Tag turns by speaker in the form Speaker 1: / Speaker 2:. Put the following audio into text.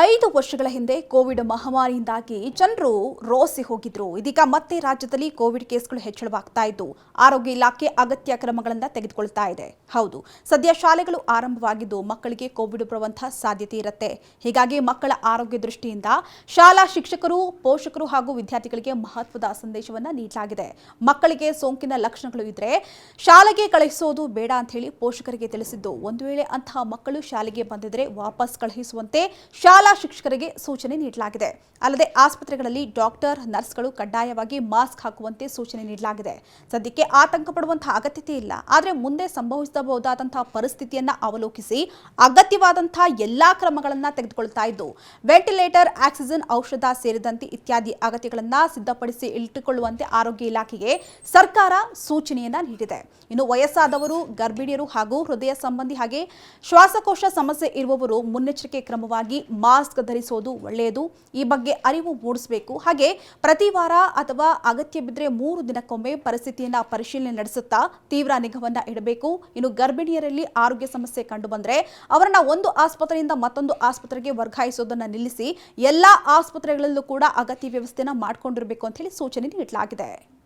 Speaker 1: 5 ವರ್ಷಗಳ ಹಿಂದೆ ಕೋವಿಡ್ ಮಹಾಮಾರಿಯಿಂದಾಗಿ ಜನರು ರೋಸಿ ಹೋಗಿದ್ರು. ಇದೀಗ ಮತ್ತೆ ರಾಜ್ಯದಲ್ಲಿ ಕೋವಿಡ್ ಕೇಸ್ಗಳು ಹೆಚ್ಚಳವಾಗ್ತಾ ಇದ್ದು ಆರೋಗ್ಯ ಇಲಾಖೆ ಅಗತ್ಯ ಕ್ರಮಗಳನ್ನು ತೆಗೆದುಕೊಳ್ತಾ ಇದೆ. ಹೌದು, ಸದ್ಯ ಶಾಲೆಗಳು ಆರಂಭವಾಗಿದ್ದು ಮಕ್ಕಳಿಗೆ ಕೋವಿಡ್ ಬರುವಂತಹ ಸಾಧ್ಯತೆ ಇರುತ್ತೆ. ಹೀಗಾಗಿ ಮಕ್ಕಳ ಆರೋಗ್ಯ ದೃಷ್ಟಿಯಿಂದ ಶಾಲಾ ಶಿಕ್ಷಕರು, ಪೋಷಕರು ಹಾಗೂ ವಿದ್ಯಾರ್ಥಿಗಳಿಗೆ ಮಹತ್ವದ ಸಂದೇಶವನ್ನು ನೀಡಲಾಗಿದೆ. ಮಕ್ಕಳಿಗೆ ಸೋಂಕಿನ ಲಕ್ಷಣಗಳು ಇದ್ರೆ ಶಾಲೆಗೆ ಕಳುಹಿಸೋದು ಬೇಡ ಅಂತ ಹೇಳಿ ಪೋಷಕರಿಗೆ ತಿಳಿಸಿದ್ದು, ಒಂದು ವೇಳೆ ಅಂತಹ ಮಕ್ಕಳು ಶಾಲೆಗೆ ಬಂದಿದ್ರೆ ವಾಪಸ್ ಕಳುಹಿಸುವಂತೆ ಶಾಲಾ ಶಿಕ್ಷಕರಿಗೆ ಸೂಚನೆ ನೀಡಲಾಗಿದೆ. ಅಲ್ಲದೆ ಆಸ್ಪತ್ರೆಗಳಲ್ಲಿ ಡಾಕ್ಟರ್, ನರ್ಸ್ಗಳು ಕಡ್ಡಾಯವಾಗಿ ಮಾಸ್ಕ್ ಹಾಕುವಂತೆ ಸೂಚನೆ ನೀಡಲಾಗಿದೆ. ಸದ್ಯಕ್ಕೆ ಆತಂಕ ಪಡುವಂತಹ ಅಗತ್ಯತೆ ಇಲ್ಲ. ಆದರೆ ಮುಂದೆ ಸಂಭವಿಸಬಹುದಾದಂತಹ ಪರಿಸ್ಥಿತಿಯನ್ನ ಅವಲೋಕಿಸಿ ಅಗತ್ಯವಾದಂತಹ ಎಲ್ಲಾ ಕ್ರಮಗಳನ್ನು ತೆಗೆದುಕೊಳ್ತಾ ಇದ್ದು ವೆಂಟಿಲೇಟರ್, ಆಕ್ಸಿಜನ್, ಔಷಧ ಸೇರಿದಂತೆ ಇತ್ಯಾದಿ ಅಗತ್ಯಗಳನ್ನು ಸಿದ್ಧಪಡಿಸಿ ಇಟ್ಟುಕೊಳ್ಳುವಂತೆ ಆರೋಗ್ಯ ಇಲಾಖೆಗೆ ಸರ್ಕಾರ ಸೂಚನೆಯನ್ನ ನೀಡಿದೆ. ಇನ್ನು ವಯಸ್ಸಾದವರು, ಗರ್ಭಿಣಿಯರು ಹಾಗೂ ಹೃದಯ ಸಂಬಂಧಿ ಹಾಗೆ ಶ್ವಾಸಕೋಶ ಸಮಸ್ಯೆ ಇರುವವರು ಮುನ್ನೆಚ್ಚರಿಕೆ ಕ್ರಮವಾಗಿ ಮಾಸ್ಕ್ ಧರಿಸೋದು ಒಳ್ಳೆಯದು. ಈ ಬಗ್ಗೆ ಅರಿವು ಮೂಡಿಸಬೇಕು. ಹಾಗೆ ಪ್ರತಿ ವಾರ ಅಥವಾ ಅಗತ್ಯ ಬಿದ್ದರೆ 3 ದಿನಕ್ಕೊಮ್ಮೆ ಪರಿಸ್ಥಿತಿಯನ್ನ ಪರಿಶೀಲನೆ ನಡೆಸುತ್ತಾ ತೀವ್ರ ನಿಗಾವನ್ನ ಇಡಬೇಕು. ಇನ್ನು ಗರ್ಭಿಣಿಯರಲ್ಲಿ ಆರೋಗ್ಯ ಸಮಸ್ಯೆ ಕಂಡು ಬಂದರೆ ಅವರನ್ನ ಒಂದು ಆಸ್ಪತ್ರೆಯಿಂದ ಮತ್ತೊಂದು ಆಸ್ಪತ್ರೆಗೆ ವರ್ಗಾಯಿಸೋದನ್ನ ನಿಲ್ಲಿಸಿ ಎಲ್ಲಾ ಆಸ್ಪತ್ರೆಗಳಲ್ಲೂ ಕೂಡ ಅಗತ್ಯ ವ್ಯವಸ್ಥೆನ ಮಾಡಿಕೊಂಡಿರಬೇಕು ಅಂತ ಹೇಳಿ ಸೂಚನೆ ನೀಡಲಾಗಿದೆ.